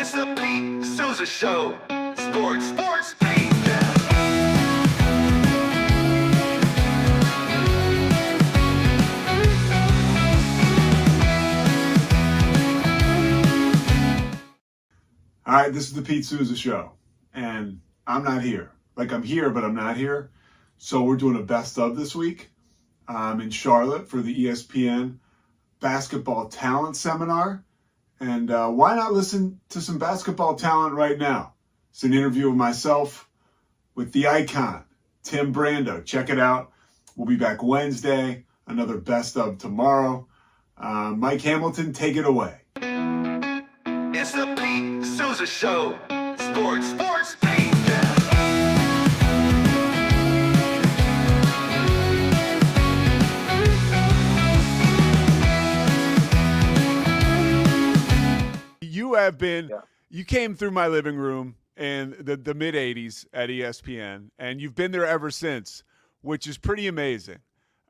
It's the Sousa Show. Sports, Pete. All right, this is the Pete Sousa Show, and I'm not here. Like, I'm here, but I'm not here. So we're doing a best of this week. I'm in Charlotte for the ESPN Basketball Talent Seminar. And why not listen to some basketball talent right now? It's an interview of myself with the icon, Tim Brando. Check it out. We'll be back Wednesday. Another best of tomorrow. Mike Hamilton, take it away. It's the Pete Sousa Show. Sports, Pete. You came through my living room in the mid 80s at ESPN, and you've been there ever since, which is pretty amazing.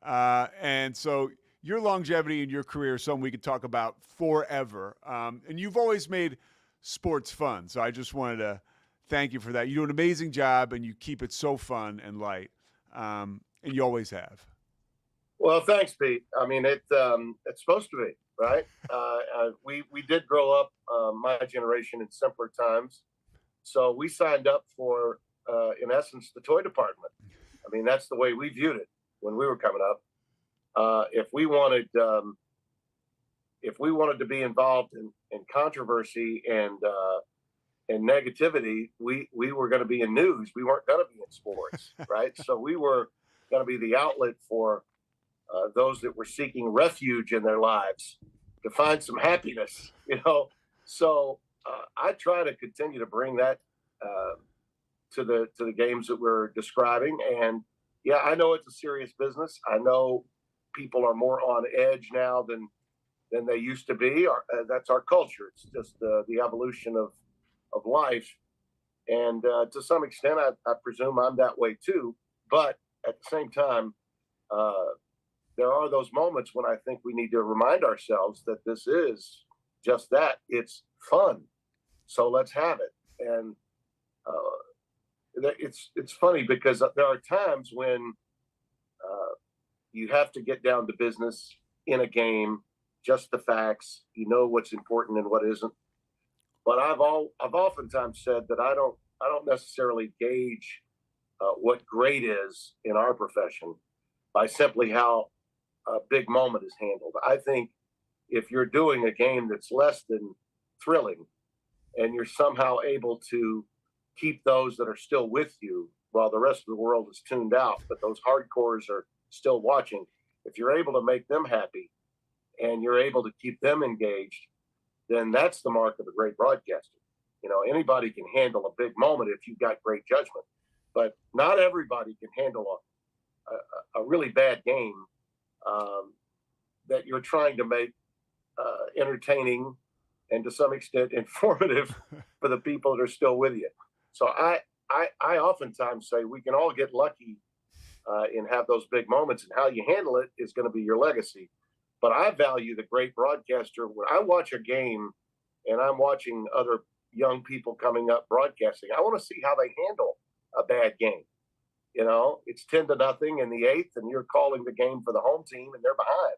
And so your longevity in your career is something we could talk about forever. And you've always made sports fun. So I just wanted to thank you for that. You do an amazing job, and you keep it so fun and light. And you always have. Well, thanks, Pete. I mean, it's supposed to be, right? We did grow up, my generation, in simpler times. So we signed up for, in essence, the toy department. I mean, that's the way we viewed it when we were coming up. If we wanted to be involved in controversy and negativity, we were going to be in news. We weren't going to be in sports, right? So we were going to be the outlet for those that were seeking refuge in their lives to find some happiness, So I try to continue to bring that to the games that we're describing. And yeah, I know it's a serious business. I know people are more on edge now than they used to be. That's our culture. It's just the evolution of life. And to some extent, I presume I'm that way too. But at the same time, there are those moments when I think we need to remind ourselves that this is just that. It's fun. So let's have it. And it's funny because there are times when you have to get down to business in a game, just the facts, what's important and what isn't. But I've oftentimes said that I don't necessarily gauge what great is in our profession by simply how a big moment is handled. I think if you're doing a game that's less than thrilling and you're somehow able to keep those that are still with you while the rest of the world is tuned out, but those hardcores are still watching, if you're able to make them happy and you're able to keep them engaged, then that's the mark of a great broadcaster. Anybody can handle a big moment if you've got great judgment, but not everybody can handle a really bad game that you're trying to make entertaining and to some extent informative for the people that are still with you. So I oftentimes say we can all get lucky and have those big moments, and how you handle it is going to be your legacy. But I value the great broadcaster. When I watch a game and I'm watching other young people coming up broadcasting, I want to see how they handle a bad game. It's 10-0 in the eighth, and you're calling the game for the home team, and they're behind.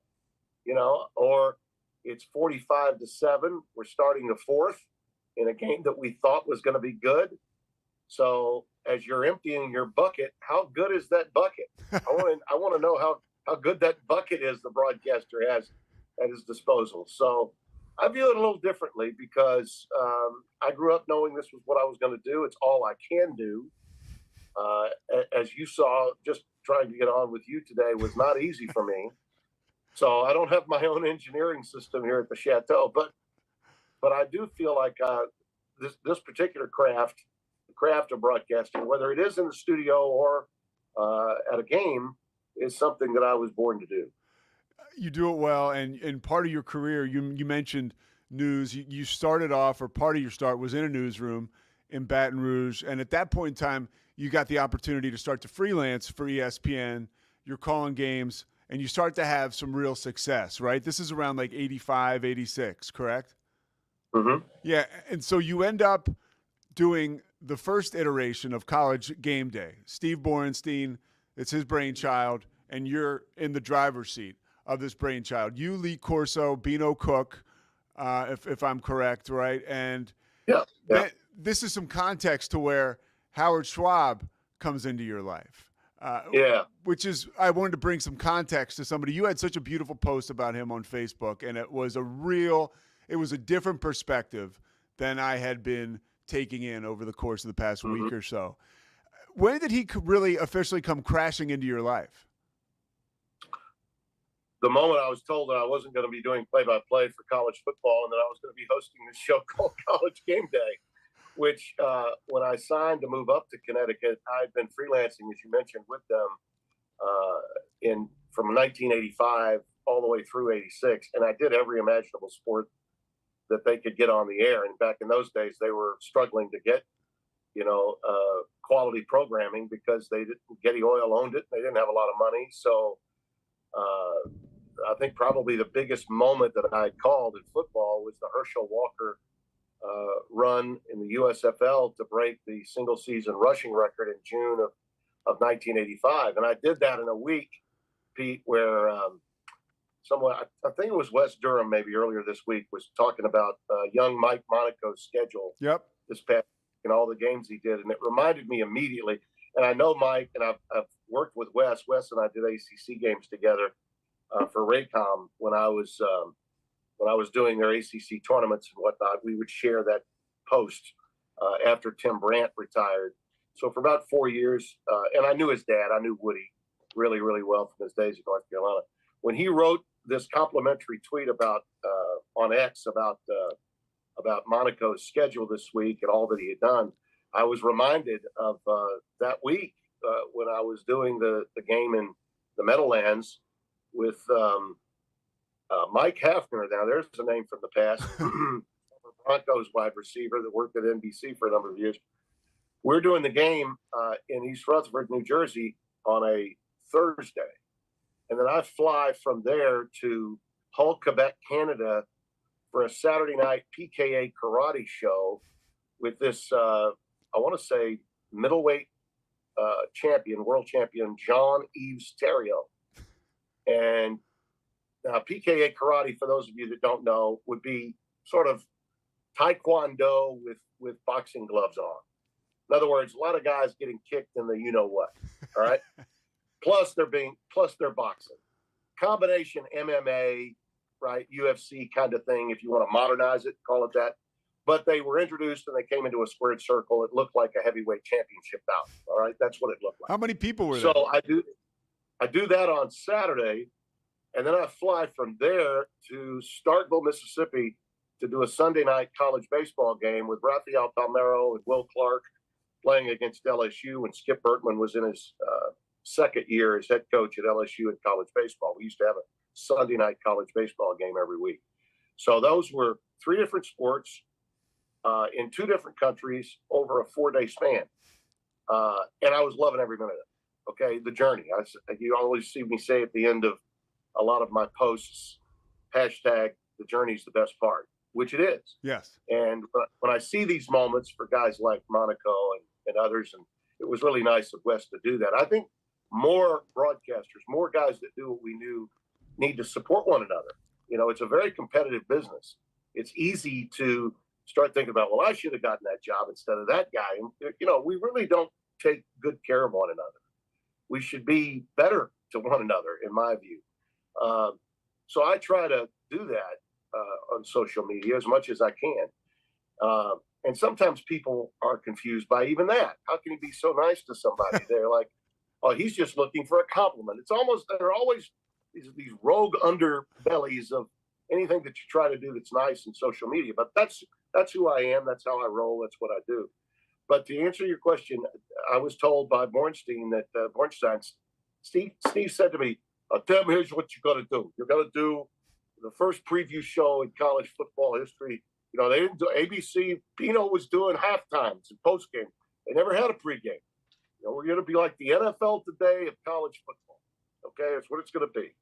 Or it's 45-7. We're starting the fourth in a game that we thought was going to be good. So as you're emptying your bucket, how good is that bucket? I want to know how good that bucket is the broadcaster has at his disposal. So I view it a little differently because I grew up knowing this was what I was going to do. It's all I can do. As you saw, just trying to get on with you today was not easy for me. So I don't have my own engineering system here at the Chateau, but I do feel like this particular craft, the craft of broadcasting, whether it is in the studio or at a game, is something that I was born to do. You do it well, and part of your career, you mentioned news. You started off, or part of your start was in a newsroom in Baton Rouge, and at that point in time, you got the opportunity to start to freelance for ESPN. You're calling games, and you start to have some real success, right? This is around like 85, 86, correct? Mm-hmm. Yeah, and so you end up doing the first iteration of College Game Day. Steve Borenstein, it's his brainchild, and you're in the driver's seat of this brainchild. You, Lee Corso, Beano Cook, if I'm correct, right? And Yeah. this is some context to where Howard Schwab comes into your life. Which is, I wanted to bring some context to somebody. You had such a beautiful post about him on Facebook, and it was a different perspective than I had been taking in over the course of the past week or so. When did he really officially come crashing into your life? The moment I was told that I wasn't going to be doing play-by-play for college football and that I was going to be hosting this show called College Game Day, which when I signed to move up to Connecticut, I had been freelancing, as you mentioned, with them from 1985 all the way through 86. And I did every imaginable sport that they could get on the air. And back in those days, they were struggling to get, quality programming because Getty Oil owned it. They didn't have a lot of money. So I think probably the biggest moment that I called in football was the Herschel Walker run in the USFL to break the single season rushing record in June of 1985. And I did that in a week, Pete, where someone, I think it was Wes Durham, maybe earlier this week, was talking about young Mike Monaco's schedule this past and all the games he did. And it reminded me immediately. And I know Mike, and I've worked with Wes. Wes and I did ACC games together for Raycom when I was doing their ACC tournaments and whatnot. We would share that post after Tim Brando retired. So for about 4 years, and I knew his dad. I knew Woody really, really well from his days in North Carolina. When he wrote this complimentary tweet about on X about Monaco's schedule this week and all that he had done, I was reminded of that week when I was doing the game in the Meadowlands with Mike Hafner. Now, there's a name from the past. Broncos wide receiver that worked at NBC for a number of years. We're doing the game in East Rutherford, New Jersey on a Thursday. And then I fly from there to Hull, Quebec, Canada for a Saturday night PKA karate show with this, I want to say, middleweight world champion, Jean-Yves Theriault. And PKA karate, for those of you that don't know, would be sort of taekwondo with boxing gloves on. In other words, a lot of guys getting kicked in the you-know-what, all right? Plus they're boxing. Combination MMA, right, UFC kind of thing, if you want to modernize it, call it that. But they were introduced and they came into a squared circle. It looked like a heavyweight championship bout, all right? That's what it looked like. How many people were there? So I do that on Saturday, and then I fly from there to Starkville, Mississippi to do a Sunday night college baseball game with Rafael Palmeiro and Will Clark playing against LSU, and Skip Bertman was in his second year as head coach at LSU in college baseball. We used to have a Sunday night college baseball game every week. So those were 3 different sports in 2 different countries over a 4-day span. And I was loving every minute of it. Okay, the journey. You always see me say at the end of a lot of my posts, hashtag the journey's the best part, which it is. Yes. And when I see these moments for guys like Monaco and others, and it was really nice of Wes to do that. I think more broadcasters, more guys that do what we do need to support one another. It's a very competitive business. It's easy to start thinking about, well, I should have gotten that job instead of that guy. And, we really don't take good care of one another. We should be better to one another, in my view. So I try to do that on social media as much as I can. And sometimes people are confused by even that. How can he be so nice to somebody? They're like, oh, he's just looking for a compliment. There are always these rogue underbellies of anything that you try to do that's nice in social media. But that's who I am. That's how I roll. That's what I do. But to answer your question, I was told by Bornstein that Steve said to me, Tim, here's what you got to do. You're going to do the first preview show in college football history. They didn't do ABC. Pino was doing halftimes and postgame. They never had a pregame. We're going to be like the NFL today of college football. Okay, that's what it's going to be.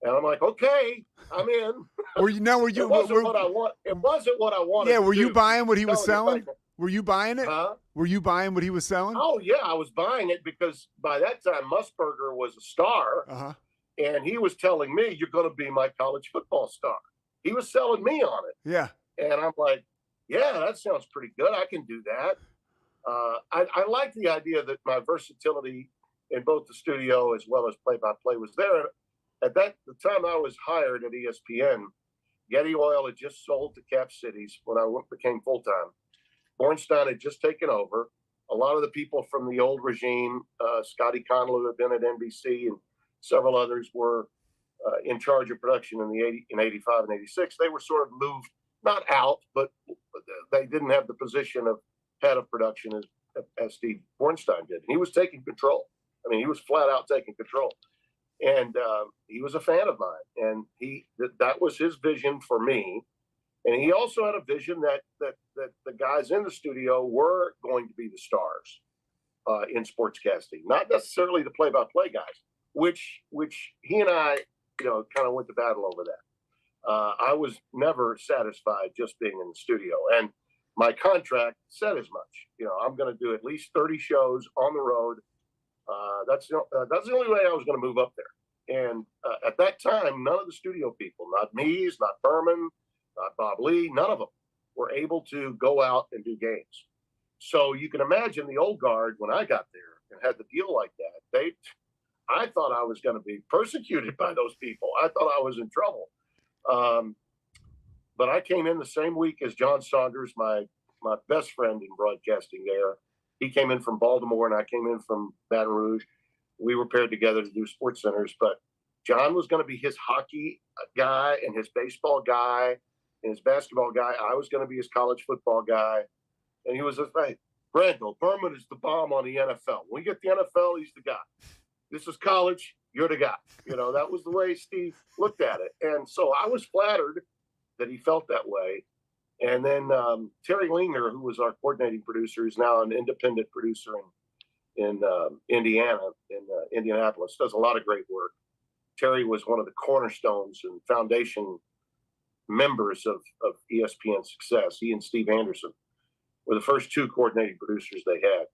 And I'm like, okay, I'm in. Were you now? Were you? It wasn't what I want. It wasn't what I wanted. Yeah. Were you buying what he was Telling you selling? right Were you buying it? Huh? Were you buying what he was selling? Oh yeah, I was buying it because by that time Musburger was a star, and he was telling me, "You're going to be my college football star." He was selling me on it. Yeah. And I'm like, "Yeah, that sounds pretty good. I can do that." I like the idea that my versatility in both the studio as well as play-by-play was there. At the time I was hired at ESPN, Getty Oil had just sold to Cap Cities when I became full-time. Bornstein had just taken over. A lot of the people from the old regime, Scotty Connell, who had been at NBC, and several others were in charge of production in 85 and 86. They were sort of moved, not out, but they didn't have the position of head of production as Steve Bornstein did. He was taking control. I mean, he was flat out taking control. And he was a fan of mine. And that was his vision for me. And he also had a vision that the guys in the studio were going to be the stars in sportscasting, not necessarily the play-by-play guys, which he and I, kind of went to battle over that. I was never satisfied just being in the studio, and my contract said as much. I'm going to do at least 30 shows on the road. That's the only way I was going to move up there. And at that time, none of the studio people, not Mees, not Berman, not Bob Lee, none of them were able to go out and do games. So you can imagine the old guard when I got there and had the deal like that. I thought I was going to be persecuted by those people. I thought I was in trouble. But I came in the same week as John Saunders, my best friend in broadcasting there. He came in from Baltimore and I came in from Baton Rouge. We were paired together to do Sports Centers, but John was going to be his hockey guy and his baseball guy and his basketball guy. I was going to be his college football guy. And he was just like, Brando, Berman is the bomb on the NFL. When we get the NFL, he's the guy. This is college, you're the guy. That was the way Steve looked at it. And so I was flattered that he felt that way. And then Terry Lingner, who was our coordinating producer, is now an independent producer in Indiana, in Indianapolis, does a lot of great work. Terry was one of the cornerstones and foundation members of ESPN's success. He and Steve Anderson were the first two coordinating producers they had.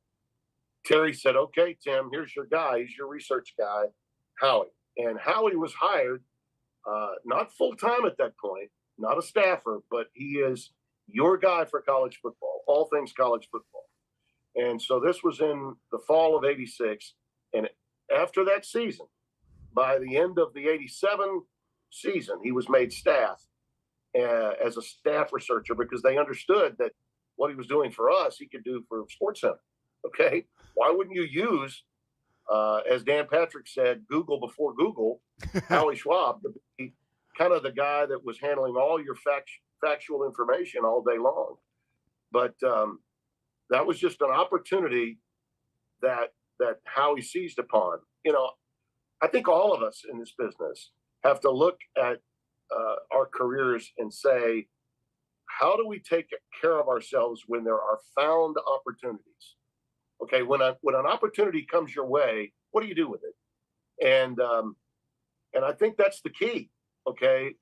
Terry said, okay, Tim, here's your guy. He's your research guy, Howie. And Howie was hired, not full-time at that point, not a staffer, but he is your guy for college football, all things college football. And so this was in the fall of 86. And after that season, by the end of the 87 season, he was made staff as a staff researcher because they understood that what he was doing for us, he could do for SportsCenter. Okay. Why wouldn't you use, as Dan Patrick said, Google before Google, Howie Schwab, to be kind of the guy that was handling all your factual information all day long. But that was just an opportunity that Howie seized upon. I think all of us in this business have to look at our careers and say, how do we take care of ourselves when there are found opportunities? Okay, when an opportunity comes your way, what do you do with it? And I think that's the key. Okay,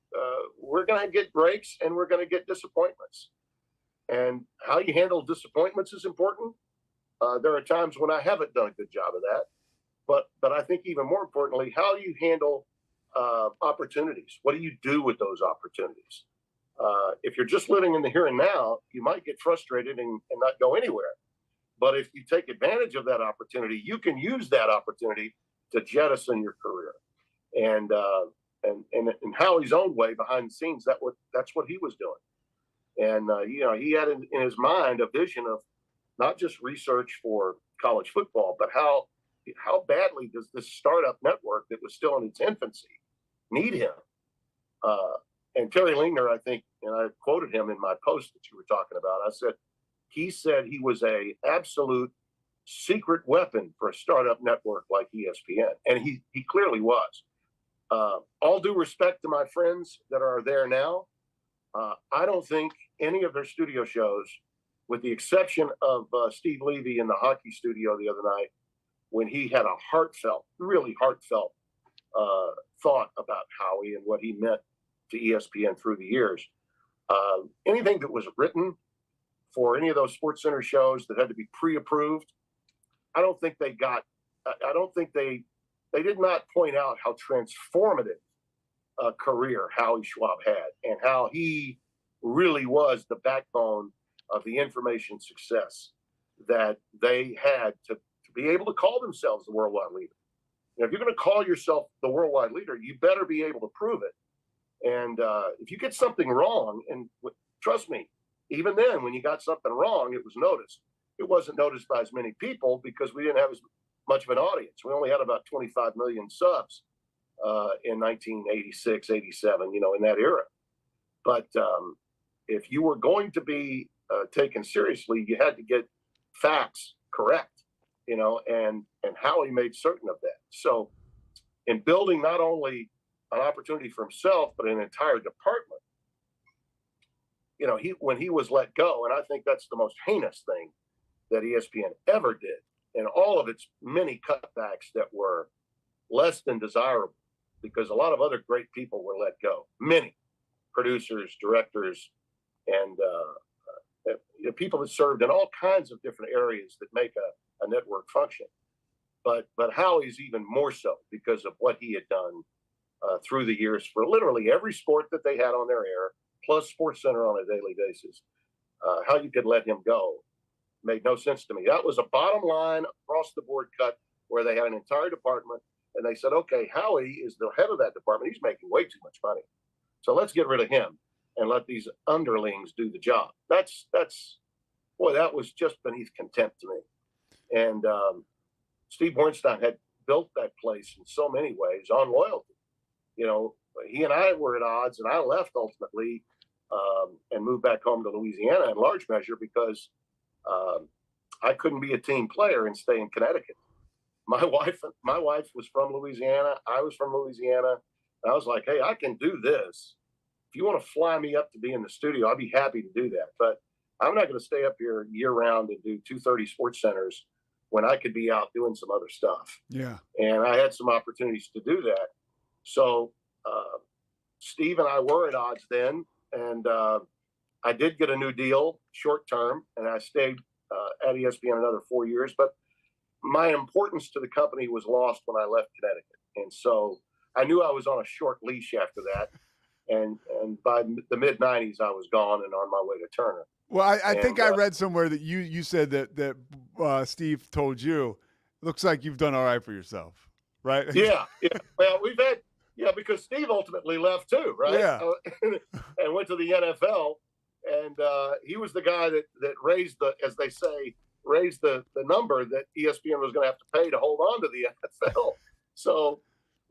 we're going to get breaks and we're going to get disappointments. And how you handle disappointments is important. There are times when I haven't done a good job of that. But I think even more importantly, how you handle opportunities. What do you do with those opportunities? If you're just living in the here and now, you might get frustrated and not go anywhere. But if you take advantage of that opportunity, you can use that opportunity to jettison your career. And in Howie's own way, behind the scenes, that's what he was doing. And he had in his mind a vision of not just research for college football, but how badly does this startup network that was still in its infancy need him? And Terry Lingner, I think, and I quoted him in my post that you were talking about. He said he was a absolute secret weapon for a startup network like ESPN, and he clearly was. All due respect to my friends that are there now, I don't think any of their studio shows, with the exception of Steve Levy in the hockey studio the other night, when he had a really heartfelt thought about Howie and what he meant to ESPN through the years. Anything that was written for any of those SportsCenter shows that had to be pre-approved, I don't think they got. I don't think they did not point out how transformative a career Howie Schwab had and how he really was the backbone of the information success that they had to be able to call themselves the worldwide leader. You know, if you're going to call yourself the worldwide leader, you better be able to prove it. And if you get something wrong, and trust me, even then, when you got something wrong, it was noticed. It wasn't noticed by as many people because we didn't have as much of an audience. We only had about 25 million subs in 1986, 87, you know, in that era. But if you were going to be taken seriously, you had to get facts correct, you know, and Howie made certain of that. So in building not only an opportunity for himself, but an entire department, you know, when he was let go, and I think that's the most heinous thing that ESPN ever did, and all of its many cutbacks that were less than desirable, because a lot of other great people were let go, many producers, directors, and people that served in all kinds of different areas that make a network function. But Howie's even more so because of what he had done through the years for literally every sport that they had on their air, plus SportsCenter on a daily basis. How you could let him go made no sense to me. That was a bottom line across the board cut where they had an entire department, and they said, okay, Howie is the head of that department. He's making way too much money. So let's get rid of him and let these underlings do the job. That was just beneath contempt to me. And Steve Bornstein had built that place in so many ways on loyalty. You know, he and I were at odds, and I left ultimately and moved back home to Louisiana in large measure because I couldn't be a team player and stay in Connecticut. My wife was from Louisiana. I was from Louisiana. And I was like, hey, I can do this. If you want to fly me up to be in the studio, I'd be happy to do that. But I'm not going to stay up here year round and do 230 sports centers when I could be out doing some other stuff. Yeah. And I had some opportunities to do that. So Steve and I were at odds then. And I did get a new deal short term, and I stayed at ESPN another 4 years. But my importance to the company was lost when I left Connecticut. And so I knew I was on a short leash after that. And by the mid-'90s, I was gone and on my way to Turner. Well, I think I read somewhere that you said that Steve told you, looks like you've done all right for yourself, right? Yeah. Well, because Steve ultimately left too, right? Yeah. And went to the NFL. And he was the guy that raised as they say, raised the number that ESPN was going to have to pay to hold on to the NFL. So,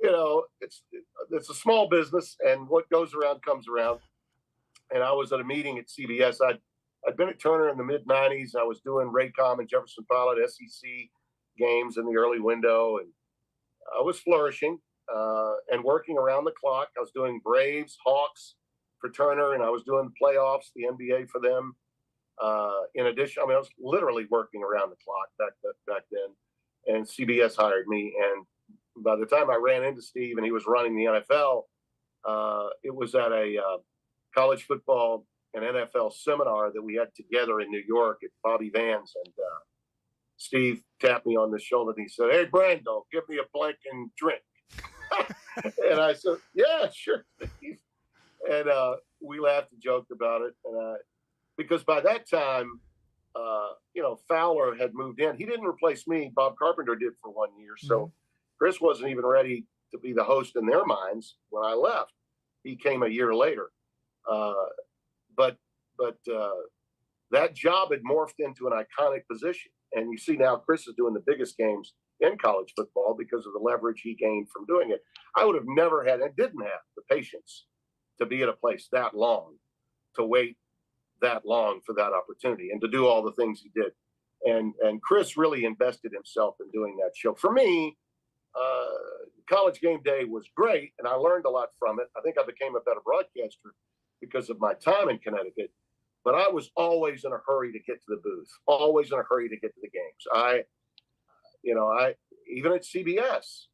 you know, it's a small business, and what goes around comes around. And I was at a meeting at CBS. I'd been at Turner in the mid-'90s. I was doing Raycom and Jefferson Pilot SEC games in the early window, and I was flourishing and working around the clock. I was doing Braves, Hawks for Turner, and I was doing the playoffs, the NBA for them. In addition, I was literally working around the clock back then, and CBS hired me. And by the time I ran into Steve and he was running the NFL, it was at a college football and NFL seminar that we had together in New York at Bobby Vans. And Steve tapped me on the shoulder and he said, "Hey, Brando, give me a blank and drink." And I said, "Yeah, sure, Steve." And we laughed and joked about it. And because by that time, Fowler had moved in. He didn't replace me. Bob Carpenter did for 1 year. So Chris wasn't even ready to be the host in their minds when I left. He came a year later. But that job had morphed into an iconic position. And you see now Chris is doing the biggest games in college football because of the leverage he gained from doing it. I would have never had and didn't have the patience to be at a place that long, to wait that long for that opportunity and to do all the things he did. And Chris really invested himself in doing that show. For me, College Game Day was great, and I learned a lot from it. I think I became a better broadcaster because of my time in Connecticut, but I was always in a hurry to get to the booth, always in a hurry to get to the games. I even at CBS,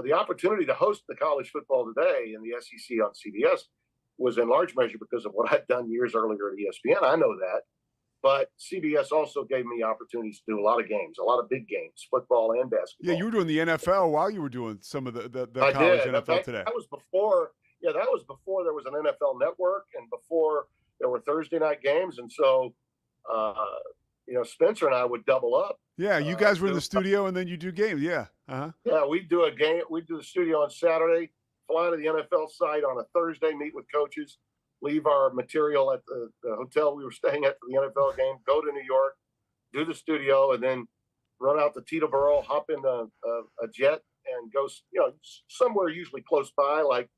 the opportunity to host the College Football Today in the SEC on CBS was in large measure because of what I'd done years earlier at ESPN. I know that. But CBS also gave me opportunities to do a lot of games, a lot of big games, football and basketball. Yeah, you were doing the NFL while you were doing some of the I college did. NFL Today. That was before. Yeah, that was before there was an NFL Network and before there were Thursday night games. And so, Spencer and I would double up. Yeah, you guys were in the studio and then you do games. Yeah. Uh-huh. Yeah, we'd do a game. We'd do the studio on Saturday, fly to the NFL site on a Thursday, meet with coaches, leave our material at the hotel we were staying at for the NFL game, go to New York, do the studio, and then run out to Teterboro, hop in a jet, and go, somewhere usually close by, like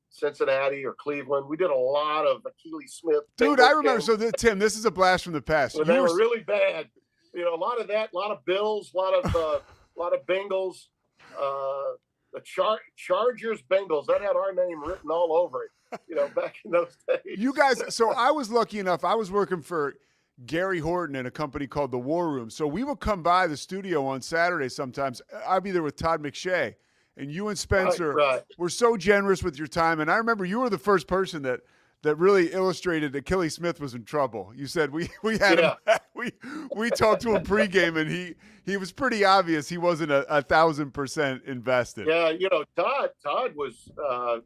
Cincinnati or Cleveland. We did a lot of Achilles Smith. Dude, I remember. So, Tim, this is a blast from the past. When they were really bad. A lot of that, a lot of Bills, a lot of Bengals. The Chargers Bengals, that had our name written all over it, back in those days. You guys, so I was lucky enough, I was working for Gary Horton in a company called The War Room. So we would come by the studio on Saturday sometimes. I'd be there with Todd McShay. And you and Spencer were so generous with your time. And I remember you were the first person that really illustrated that Achilles Smith was in trouble. You said we had him, we talked to him pregame, and he was pretty obvious he wasn't 1,000% invested. Yeah, Todd was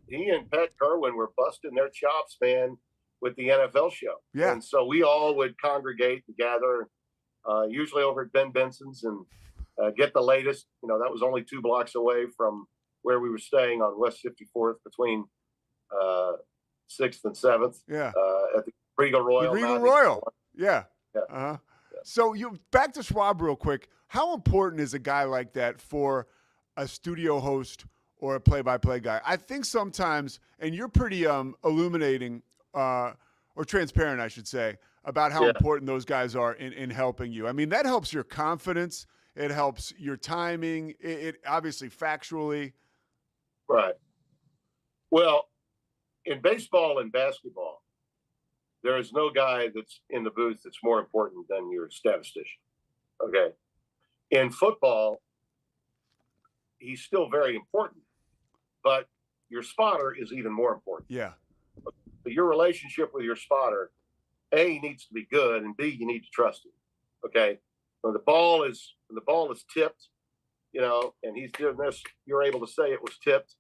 he and Pat Kerwin were busting their chops, man, with the NFL show. Yeah, and so we all would congregate and gather, usually over at Ben Benson's, and get the latest. That was only 2 blocks away from where we were staying on West 54th between 6th and 7th. Yeah. At the Regal Royal. The Regal Royal. Yeah. Yeah. Uh-huh. Yeah. So back to Schwab real quick. How important is a guy like that for a studio host or a play-by-play guy? I think sometimes, and you're pretty illuminating or transparent, I should say, about how important those guys are in helping you. I mean, that helps your confidence. It helps your timing. It obviously factually. Right. Well, in baseball and basketball, there is no guy that's in the booth that's more important than your statistician. Okay. In football, he's still very important, but your spotter is even more important. Yeah. But your relationship with your spotter, A, needs to be good, and B, you need to trust him. Okay. When the ball is tipped, and he's doing this, you're able to say it was tipped.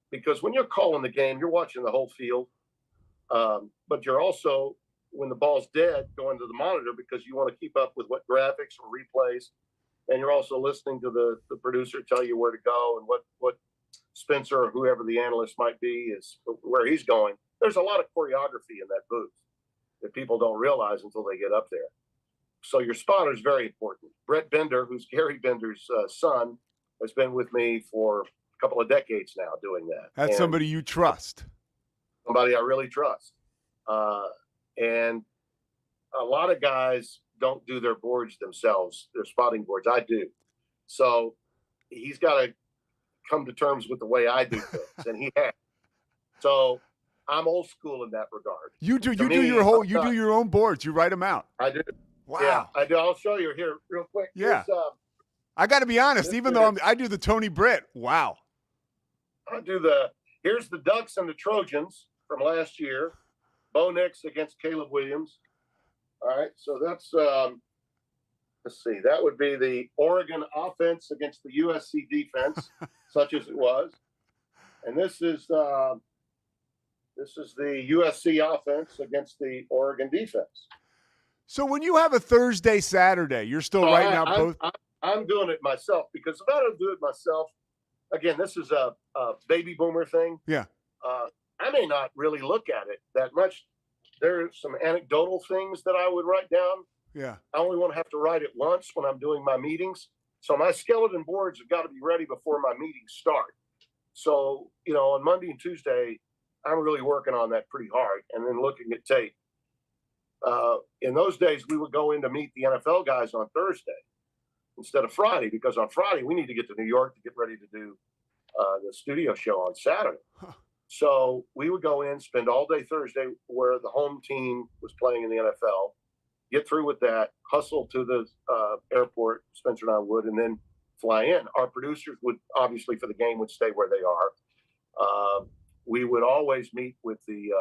Because when you're calling the game, you're watching the whole field, but you're also, when the ball's dead, going to the monitor because you want to keep up with what graphics or replays, and you're also listening to the producer tell you where to go and what Spencer or whoever the analyst might be is where he's going. There's a lot of choreography in that booth that people don't realize until they get up there. So your spotter is very important. Brett Bender, who's Gary Bender's son, has been with me for couple of decades now doing that. That's somebody you trust. Somebody I really trust. And a lot of guys don't do their boards themselves, their spotting boards. I do. So he's got to come to terms with the way I do things, and he has. So I'm old school in that regard. You do your own boards. You write them out. I do. Wow. Yeah, I do. I'll show you here real quick. Yeah. I got to be honest, even though I do the Tony Britt. Wow. I do here's the Ducks and the Trojans from last year. Bo Nix against Caleb Williams. All right. So that's, let's see, that would be the Oregon offense against the USC defense, such as it was. And this is the USC offense against the Oregon defense. So when you have a Thursday, Saturday, you're still writing out both? I'm doing it myself because if I don't do it myself, again, this is a baby boomer thing. Yeah. I may not really look at it that much. There are some anecdotal things that I would write down. Yeah. I only want to have to write it once when I'm doing my meetings. So my skeleton boards have got to be ready before my meetings start. So, on Monday and Tuesday, I'm really working on that pretty hard and then looking at tape. In those days, we would go in to meet the NFL guys on Thursday instead of Friday, because on Friday we need to get to New York to get ready to do the studio show on Saturday. Huh. So we would go in, spend all day Thursday where the home team was playing in the NFL, get through with that, hustle to the airport, Spencer and I would, and then fly in. Our producers would obviously for the game would stay where they are. We would always meet with the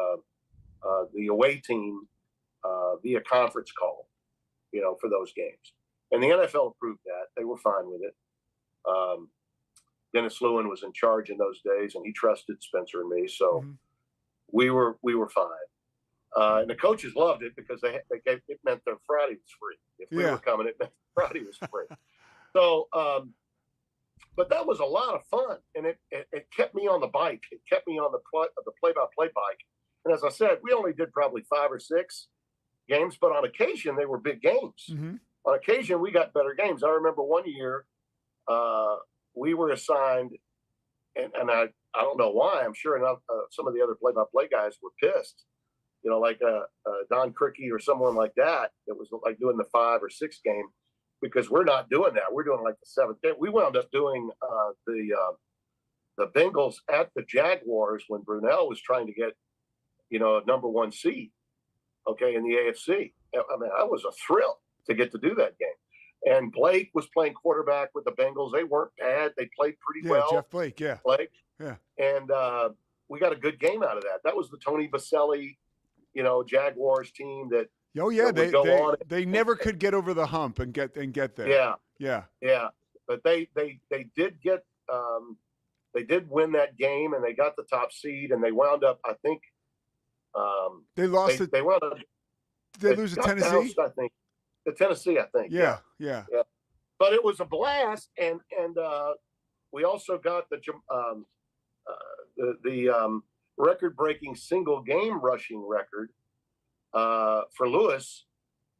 away team via conference call, for those games. And the NFL approved that. They were fine with it. Dennis Lewin was in charge in those days, and he trusted Spencer and me, so we were fine. And the coaches loved it because it meant their Friday was free. If we were coming, it meant Friday was free. So, but that was a lot of fun, and it kept me on the bike. It kept me on the play-by-play bike. And as I said, we only did probably 5 or 6 games, but on occasion they were big games. On occasion we got better games. I remember one year we were assigned, and I don't know why. I'm sure enough some of the other play-by-play guys were pissed. Like Don Cricky or someone like that. It was like doing the 5 or 6 game, because we're not doing that. We're doing like the 7th game. We wound up doing the Bengals at the Jaguars when Brunell was trying to get a number 1 seed, in the AFC. I mean, that was a thrill to get to do that game. And Blake was playing quarterback with the Bengals. They weren't bad. They played pretty well. Jeff Blake, yeah. Blake. Yeah. And we got a good game out of that. That was the Tony Baselli, Jaguars team that. Oh yeah, they never could get over the hump and get there. Yeah. But they did get they did win that game, and they got the top seed, and they wound up, I think. They lost. They wound up. Did they lose to Tennessee? Bounced, I think. To Tennessee, I think. Yeah. But it was a blast, and we also got the record-breaking single game rushing record for Lewis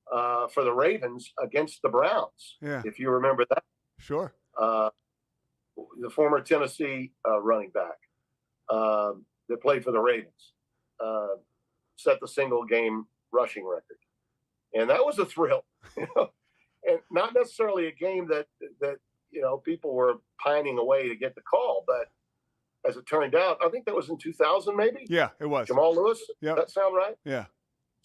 for the Ravens against the Browns. Yeah. If you remember that. Sure. The former Tennessee running back that played for the Ravens set the single game rushing record. And that was a thrill, and not necessarily a game that people were pining away to get the call, but as it turned out, I think that was in 2000, maybe. Yeah, it was. Jamal Lewis. Yeah. That sound right? Yeah.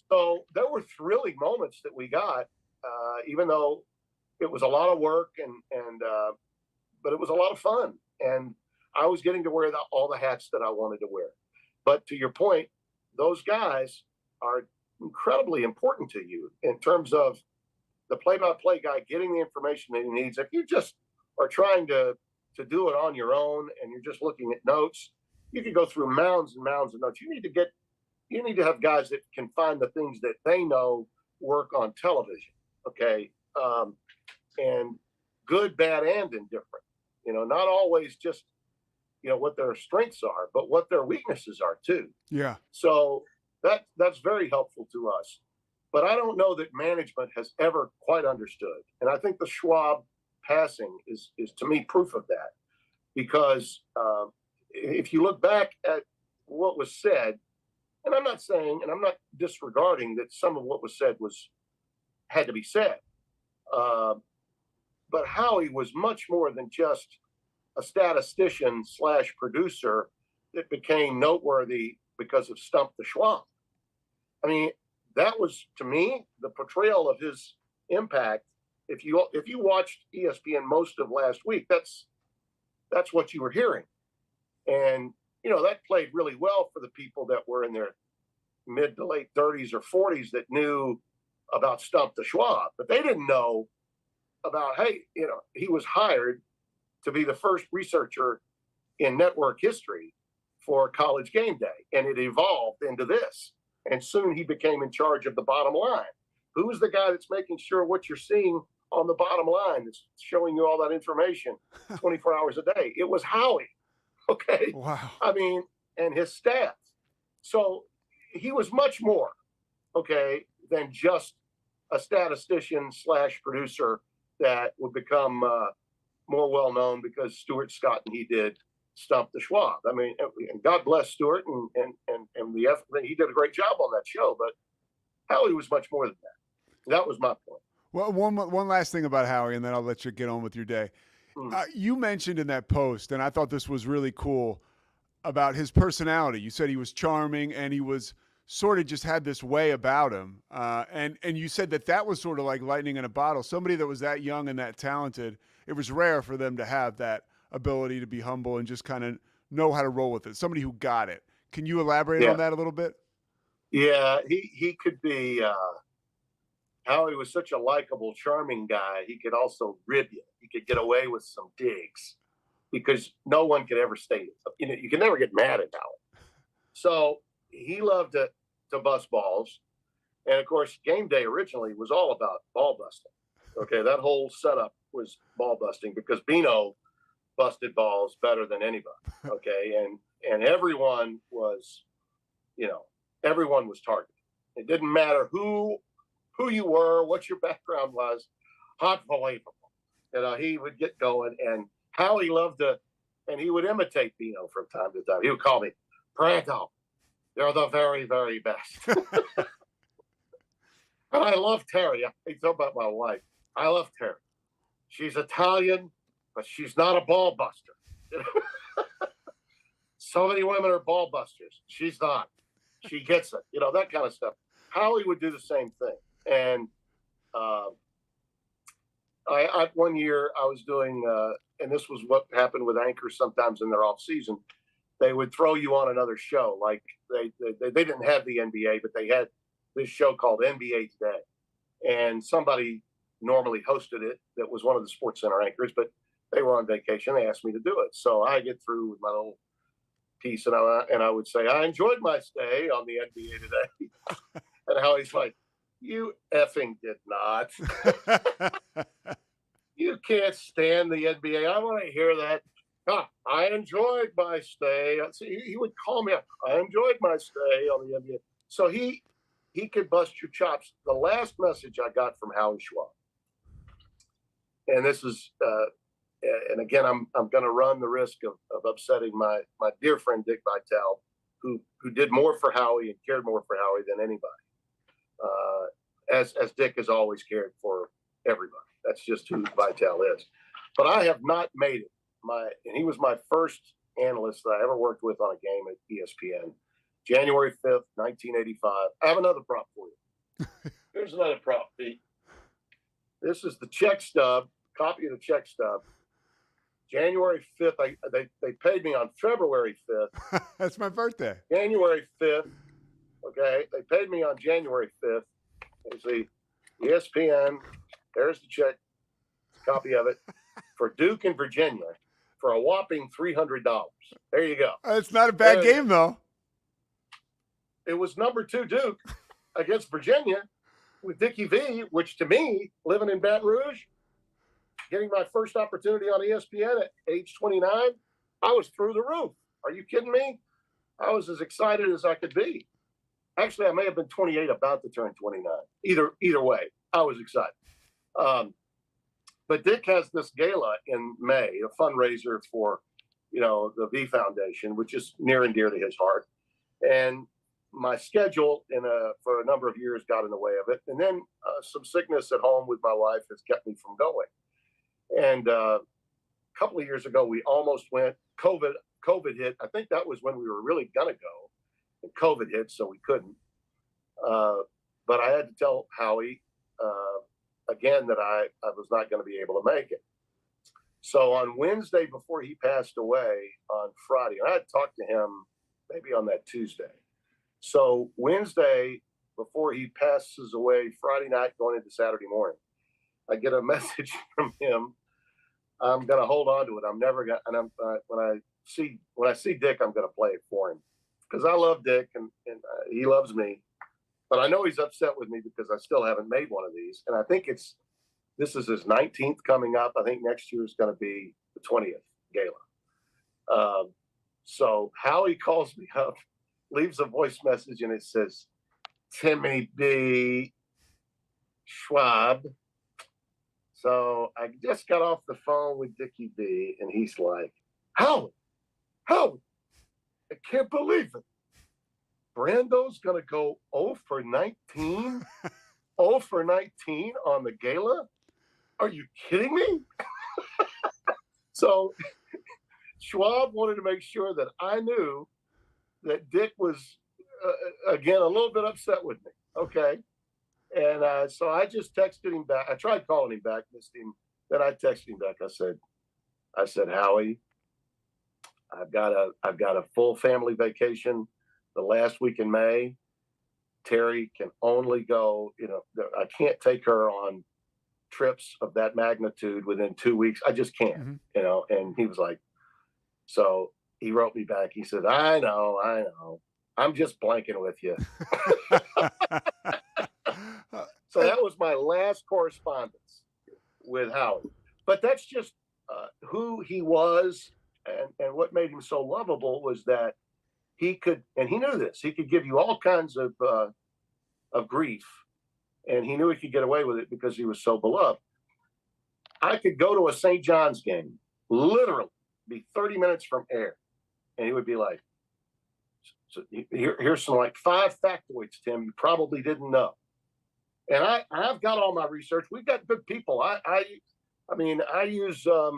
So there were thrilling moments that we got, even though it was a lot of work but it was a lot of fun, and I was getting to wear all the hats that I wanted to wear. But to your point, those guys are incredibly important to you in terms of the play-by-play guy getting the information that he needs. If you just are trying to do it on your own and you're just looking at notes, you can go through mounds and mounds of notes. You need to have guys that can find the things that they know work on television. Okay. And good, bad, and indifferent, not always just, what their strengths are, but what their weaknesses are too. Yeah. So that's very helpful to us. But I don't know that management has ever quite understood. And I think the Schwab passing is to me proof of that. Because if you look back at what was said, and I'm not saying, and I'm not disregarding that some of what was said had to be said. But Howie was much more than just a statistician / producer that became noteworthy because of Stump the Schwab. I mean, that was, to me, the portrayal of his impact. If you watched ESPN most of last week, that's what you were hearing. And, that played really well for the people that were in their mid to late 30s or 40s that knew about Stump the Schwab. But they didn't know about, hey, he was hired to be the first researcher in network history for College Game Day. And it evolved into this. And soon he became in charge of the bottom line. Who's the guy that's making sure what you're seeing on the bottom line is showing you all that information 24 hours a day? It was Howie. Okay. Wow. I mean, and his staff. So he was much more, than just a statistician / producer that would become more well known because Stuart Scott and he did Stump the Schwab. I mean, and God bless Stuart and he did a great job on that show, but Howie was much more than that. That was my point. Well, one last thing about Howie, and then I'll let you get on with your day. You mentioned in that post, and I thought this was really cool, about his personality. You said he was charming, and he was sort of just had this way about him. And you said that was sort of like lightning in a bottle. Somebody that was that young and that talented. it was rare for them to have that ability to be humble and just kind of know how to roll with it. Somebody who got it. Can you elaborate on that a little bit? Yeah, he could be. Howie was such a likable, charming guy. He could also rib you. He could get away with some digs because no one could ever state it. You know, you can never get mad at Howie. So he loved to bust balls. And of course, game day originally was all about ball busting. Okay, that whole setup was ball busting because Bino busted balls better than anybody. Okay, and everyone was, everyone was targeted. It didn't matter who you were, what your background was. Unbelievable. He would get going, and Howie loved to, and he would imitate Bino from time to time. He would call me, Brando, you're the very, very best. And I love Terry. I talk about my wife. I love Terry. She's Italian, but she's not a ball buster. So many women are ball busters. She's not. She gets it. That kind of stuff. Howie would do the same thing. And one year I was doing, and this was what happened with anchors sometimes in their off season. They would throw you on another show. Like they didn't have the NBA, but they had this show called NBA Today. And somebody normally hosted it that was one of the Sports Center anchors, but they were on vacation. They asked me to do it. So I get through with my little piece, and I would say, I enjoyed my stay on the NBA Today. And Howie's like, you effing did not. You can't stand the NBA. I want to hear that. I enjoyed my stay. He would call me up. I enjoyed my stay on the NBA. So he could bust your chops. The last message I got from Howie Schwab, and this is, and again, I'm going to run the risk of upsetting my dear friend Dick Vitale, who did more for Howie and cared more for Howie than anybody. As Dick has always cared for everybody. That's just who Vitale is. But I have not made it. And he was my first analyst that I ever worked with on a game at ESPN. January 5th, 1985. I have another prop for you. Here's another prop, Pete. This is the check stub, copy of the check stub. January 5th, they paid me on February 5th. That's my birthday. January 5th, okay? They paid me on January 5th. You see, ESPN, there's the check, copy of it, for Duke and Virginia for a whopping $300. There you go. It's not a bad game, though. It was number 2 Duke against Virginia with Dickie V, which to me, living in Baton Rouge, getting my first opportunity on ESPN at age 29, I was through the roof. Are you kidding me? I was as excited as I could be. Actually, I may have been 28, about to turn 29. Either way, I was excited. But Dick has this gala in May, a fundraiser for, the V Foundation, which is near and dear to his heart. And my schedule for a number of years got in the way of it. And then some sickness at home with my wife has kept me from going. And a couple of years ago, we almost went. COVID hit. I think that was when we were really going to go. And COVID hit, so we couldn't. But I had to tell Howie again that I was not going to be able to make it. So on Wednesday before he passed away on Friday, and I had talked to him maybe on that Tuesday. So Wednesday before he passes away, Friday night going into Saturday morning, I get a message from him. I'm going to hold on to it. I'm never going to, and when I see Dick, I'm going to play it for him because I love Dick and he loves me. But I know he's upset with me because I still haven't made one of these. And I think this is his 19th coming up. I think next year is going to be the 20th gala. So Howie calls me up, leaves a voice message, and it says, Timmy B. Schwab. So I just got off the phone with Dickie B, and he's like, Howie, I can't believe it. Brando's going to go 0 for 19? 0 for 19 on the gala? Are you kidding me? So Schwab wanted to make sure that I knew that Dick was, again, a little bit upset with me. Okay. And so I just texted him back. I tried calling him back, missed him then I texted him back. I said, Howie, I've got a full family vacation the last week in May. Terry can only go, I can't take her on trips of that magnitude within 2 weeks. I just can't, and he was like, so he wrote me back. He said, I know. I'm just blanking with you. So that was my last correspondence with Howie. But that's just who he was, and what made him so lovable was that he could, and he knew this, he could give you all kinds of grief, and he knew he could get away with it because he was so beloved. I could go to a St. John's game, literally be 30 minutes from air, and he would be like, so here's some like 5 factoids, Tim, you probably didn't know. And I've got all my research. We've got good people. I use a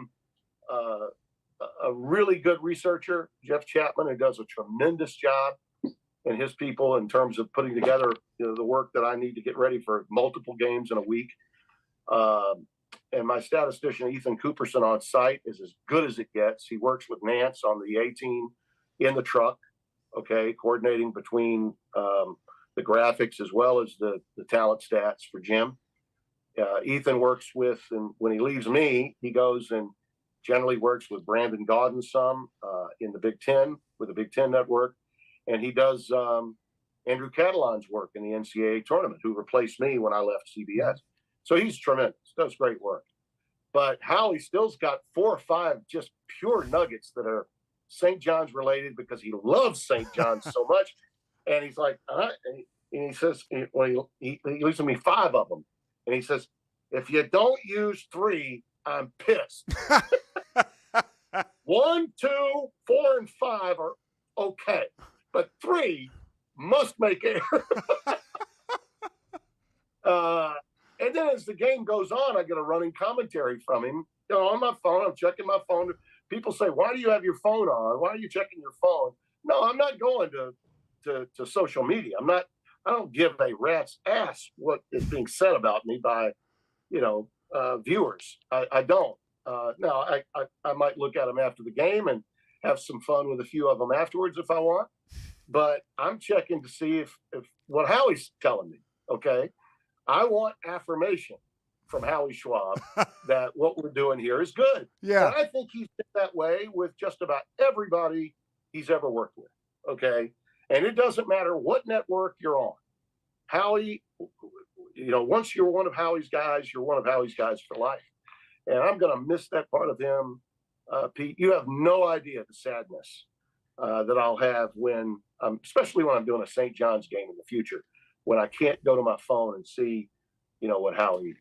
really good researcher, Jeff Chapman, who does a tremendous job, and his people in terms of putting together the work that I need to get ready for multiple games in a week. And my statistician, Ethan Cooperson, on site is as good as it gets. He works with Nance on the A team in the truck, coordinating between the graphics as well as the talent stats for Jim. Ethan works with, and when he leaves me, he goes and generally works with Brandon Gaudin some in the Big Ten, with the Big Ten Network. And he does Andrew Catalan's work in the NCAA tournament, who replaced me when I left CBS. So he's tremendous, does great work. But Howie still's got 4 or 5 just pure nuggets that are St. John's related because he loves St. John's so much. And he's like, and he says, well, he leaves me 5 of them. And he says, if you don't use 3, I'm pissed. 1, 2, 4, and 5 are okay, but 3 must make air. And then as the game goes on, I get a running commentary from him. On my phone, I'm checking my phone. People say, why do you have your phone on? Why are you checking your phone? No, I'm not going to social media. I don't give a rat's ass what is being said about me by, viewers. I don't. Now, I might look at them after the game and have some fun with a few of them afterwards if I want. But I'm checking to see if what Howie's telling me, okay? I want affirmation from Howie Schwab that what we're doing here is good. Yeah. And I think he's been that way with just about everybody he's ever worked with, okay? And it doesn't matter what network you're on. Howie, once you're one of Howie's guys, you're one of Howie's guys for life. And I'm going to miss that part of him, Pete. You have no idea the sadness that I'll have when, especially when I'm doing a St. John's game in the future, when I can't go to my phone and see, what Howie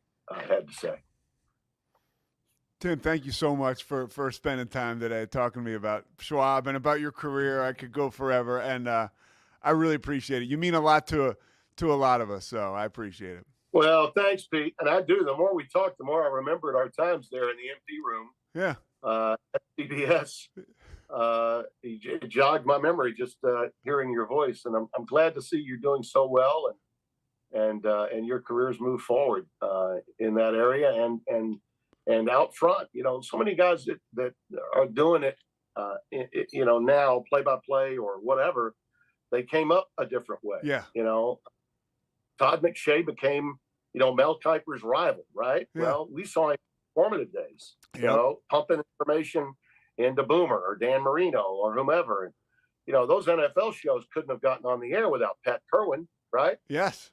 had to say. Tim, thank you so much for spending time today talking to me about Schwab and about your career. I could go forever, and I really appreciate it. You mean a lot to a lot of us, so I appreciate it. Well, thanks, Pete. And I do. The more we talk, the more I remembered our times there in the MP room. Yeah. At CBS. It jogged my memory just hearing your voice, and I'm glad to see you're doing so well, and your careers move forward in that area and out front. So many guys that are doing it, now play by play or whatever. They came up a different way. Yeah. Todd McShay became, Mel Kiper's rival, right? Yeah. Well, we saw him in formative days, pumping information into Boomer or Dan Marino or whomever. And, those NFL shows couldn't have gotten on the air without Pat Kerwin, right? Yes.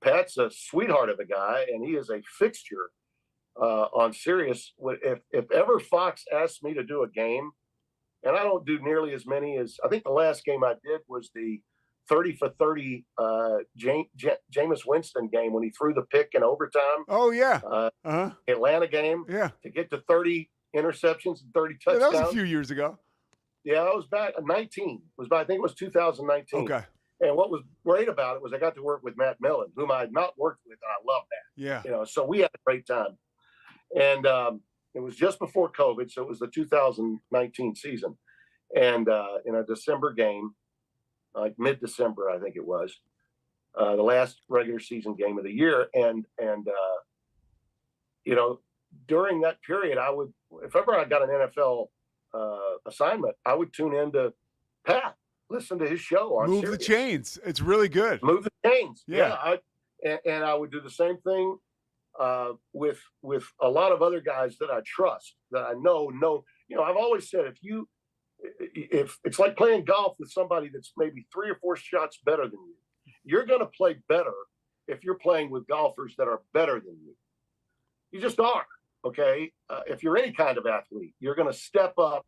Pat's a sweetheart of a guy, and he is a fixture on Sirius. If ever Fox asked me to do a game, and I don't do nearly as many as, I think the last game I did was the 30 for 30 Jameis Winston game when he threw the pick in overtime. Oh, yeah. Atlanta game. Yeah. To get to 30 interceptions and 30 touchdowns. Yeah, that was a few years ago. Yeah, it was back 19. I think it was 2019. Okay. And what was great about it was I got to work with Matt Millen, whom I had not worked with, and I love that. Yeah. So we had a great time. And it was just before COVID, so it was the 2019 season. And in a December game, like mid-December, I think it was, the last regular season game of the year. And you know, during that period, I would, if ever I got an NFL assignment, I would tune into Pat, listen to his show on Move Sirius. the Chains. It's really good. Move the Chains. Yeah. And I would do the same thing with a lot of other guys that I trust, that I know. You know, I've always said, if it's like playing golf with somebody that's maybe 3 or 4 shots better than you, you're going to play better if you're playing with golfers that are better than you. You just are. Okay. If you're any kind of athlete, you're going to step up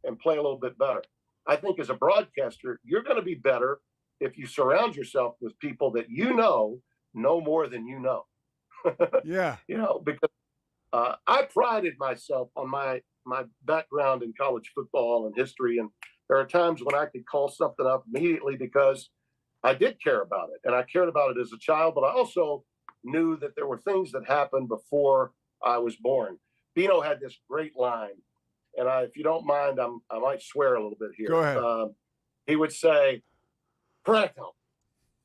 and play a little bit better. I think as a broadcaster, you're going to be better if you surround yourself with people that you know more than you know. Yeah. You know, because I prided myself on my background in college football and history. And there are times when I could call something up immediately because I did care about it. And I cared about it as a child, but I also knew that there were things that happened before I was born. Bino had this great line, and if you don't mind, I might swear a little bit here. Go ahead. He would say, "Brando,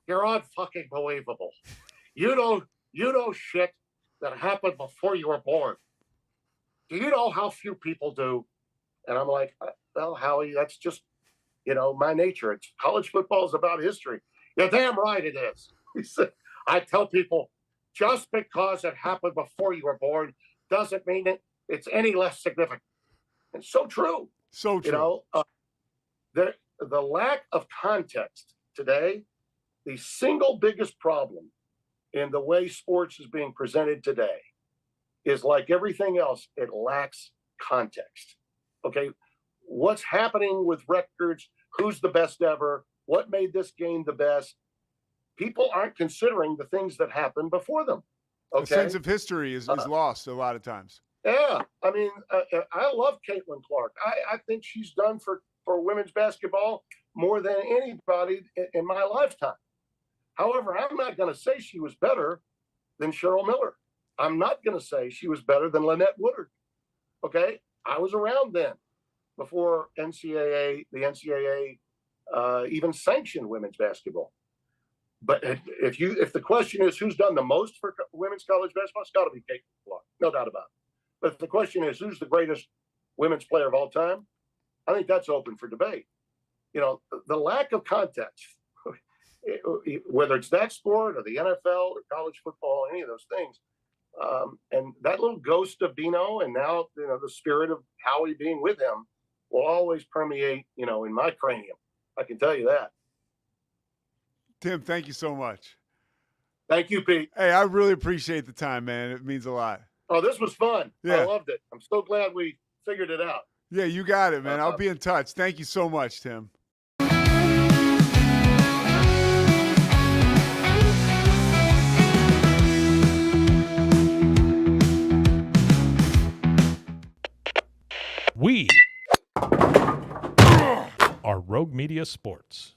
you're unfucking believable. You know shit that happened before you were born. Do you know how few people do?" And I'm like, "Well, Howie, that's just, you know, my nature. It's college football is about history." "You're damn right it is." He said, "I tell people, just because it happened before you were born doesn't mean it's any less significant." And so true. So true. You know, the lack of context today, the single biggest problem in the way sports is being presented today is like everything else, it lacks context. Okay, what's happening with records? Who's the best ever? What made this game the best? People aren't considering the things that happened before them. Okay? The sense of history is lost a lot of times. Yeah, I mean, I love Caitlin Clark. I think she's done for women's basketball more than anybody in my lifetime. However, I'm not going to say she was better than Cheryl Miller. I'm not going to say she was better than Lynette Woodard. Okay, I was around then, before the NCAA even sanctioned women's basketball. But if the question is who's done the most for women's college basketball, it's got to be Caitlin Clark, no doubt about it. But if the question is who's the greatest women's player of all time, I think that's open for debate. You know, the lack of context, whether it's that sport or the NFL or college football, any of those things, and that little ghost of Bino, and now, you know, the spirit of Howie being with him will always permeate, you know, in my cranium. I can tell you that. Tim, thank you so much. Thank you, Pete. Hey, I really appreciate the time, man. It means a lot. Oh, this was fun. Yeah. I loved it. I'm so glad we figured it out. Yeah, you got it, man. I'll be in touch. Thank you so much, Tim. We are Rogue Media Sports.